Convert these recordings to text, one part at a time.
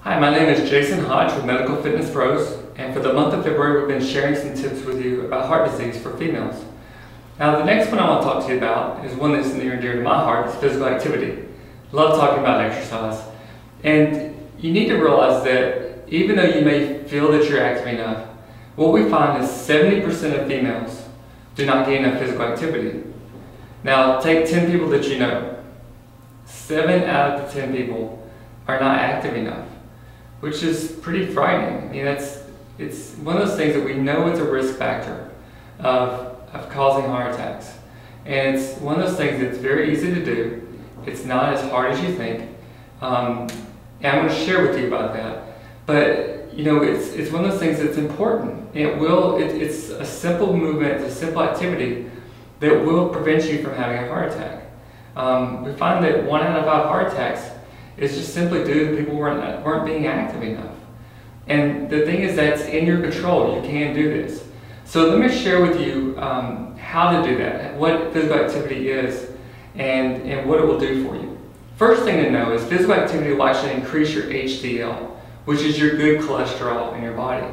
Hi, my name is Jason Hodge with Medical Fitness Pros, and for the month of February we've been sharing some tips with you about heart disease for females. Now the next one I want to talk to you about is one that's near and dear to my heart. It's physical activity. Love talking about exercise. And you need to realize that even though you may feel that you're active enough, what we find is 70% of females do not get enough physical activity. Now take 10 people that you know. 7 out of the 10 people are not active enough, which is pretty frightening. I mean, it's one of those things that we know it's a risk factor of causing heart attacks. And it's one of those things that's very easy to do. It's not as hard as you think. And I'm going to share with you about that. But you know, it's one of those things that's important. It's a simple movement, it's a simple activity that will prevent you from having a heart attack. We find that 1 out of 5 heart attacks is just simply due to people weren't being active enough. And the thing is, that's in your control. You can do this. So let me share with you how to do that, what physical activity is, and what it will do for you. First thing to know is physical activity will actually increase your HDL, which is your good cholesterol in your body.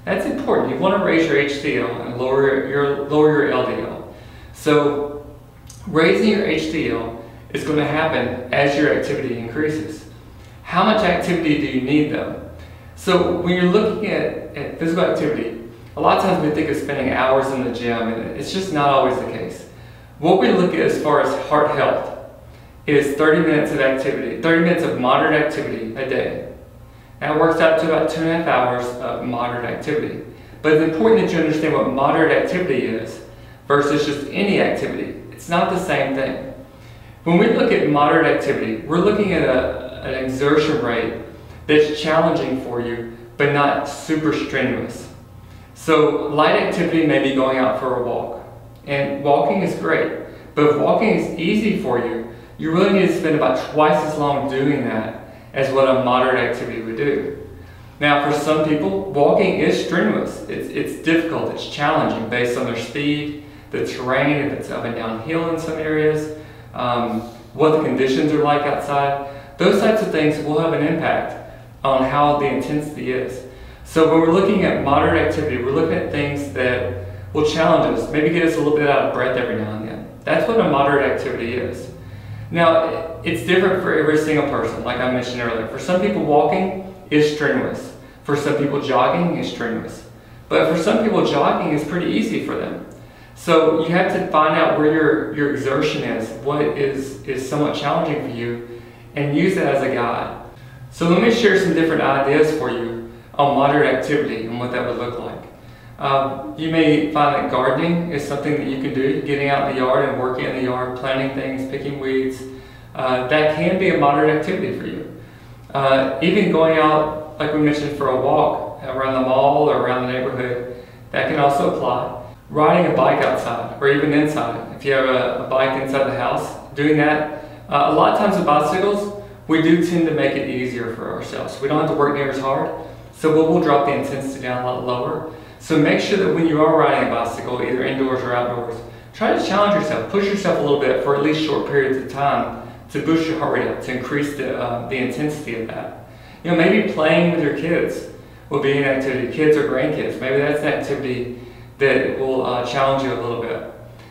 That's important. You want to raise your HDL and lower your LDL. So raising your HDL is going to happen as your activity increases. How much activity do you need though? So when you're looking at physical activity, a lot of times we think of spending hours in the gym, and it's just not always the case. What we look at as far as heart health is 30 minutes of activity, 30 minutes of moderate activity a day. That works out to about 2.5 hours of moderate activity. But it's important that you understand what moderate activity is versus just any activity. It's not the same thing. When we look at moderate activity, we're looking at an exertion rate that's challenging for you, but not super strenuous. So light activity may be going out for a walk. And walking is great, but if walking is easy for you, you really need to spend about twice as long doing that as what a moderate activity would do. Now for some people, walking is strenuous. It's difficult, it's challenging based on their speed, the terrain, if it's up and downhill in some areas, what the conditions are like outside. Those types of things will have an impact on how the intensity is. So when we're looking at moderate activity, we're looking at things that will challenge us, maybe get us a little bit out of breath every now and then. That's what a moderate activity is. Now, it's different for every single person, like I mentioned earlier. For some people, walking is strenuous. For some people, jogging is strenuous. But for some people, jogging is pretty easy for them. So you have to find out where your exertion is, what is somewhat challenging for you, and use that as a guide. So let me share some different ideas for you on moderate activity and what that would look like. You may find that gardening is something that you can do, getting out in the yard and working in the yard, planting things, picking weeds. That can be a moderate activity for you. Even going out, like we mentioned, for a walk around the mall or around the neighborhood, that can also apply. Riding a bike outside or even inside, if you have a bike inside the house, doing that. A lot of times with bicycles, we do tend to make it easier for ourselves. We don't have to work near as hard, so we'll drop the intensity down a lot lower. So make sure that when you are riding a bicycle, either indoors or outdoors, try to challenge yourself, push yourself a little bit for at least short periods of time to boost your heart rate up, to increase the intensity of that. You know, maybe playing with your kids will be an activity, kids or grandkids. Maybe that's an activity that will challenge you a little bit.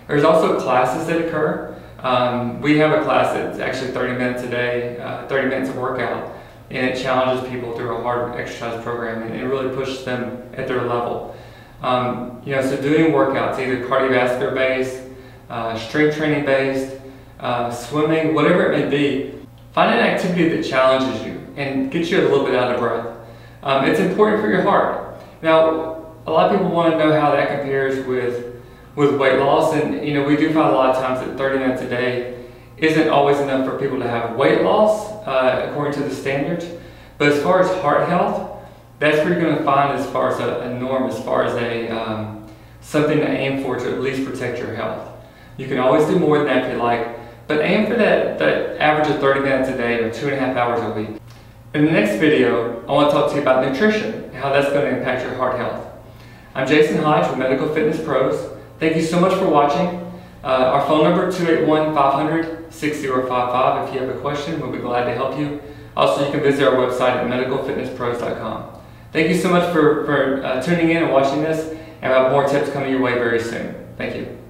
There's also classes that occur. We have a class that's actually 30 minutes a day, 30 minutes of workout, and it challenges people through a hard exercise program, and it really pushes them at their level. You know, so doing workouts, either cardiovascular based, strength training based, swimming, whatever it may be, find an activity that challenges you and gets you a little bit out of breath. It's important for your heart. Now, a lot of people want to know how that compares with weight loss, and you know, we do find a lot of times that 30 minutes a day isn't always enough for people to have weight loss according to the standards. But as far as heart health, that's where you're going to find as far as a norm, as far as something to aim for to at least protect your health. You can always do more than that if you like, but aim for that average of 30 minutes a day or 2.5 hours a week. In the next video, I want to talk to you about nutrition and how that's going to impact your heart health. I'm Jason Hodge with Medical Fitness Pros. Thank you so much for watching. Our phone number, 281-500-6055. If you have a question, we'll be glad to help you. Also, you can visit our website at medicalfitnesspros.com. Thank you so much for tuning in and watching this, and I have more tips coming your way very soon. Thank you.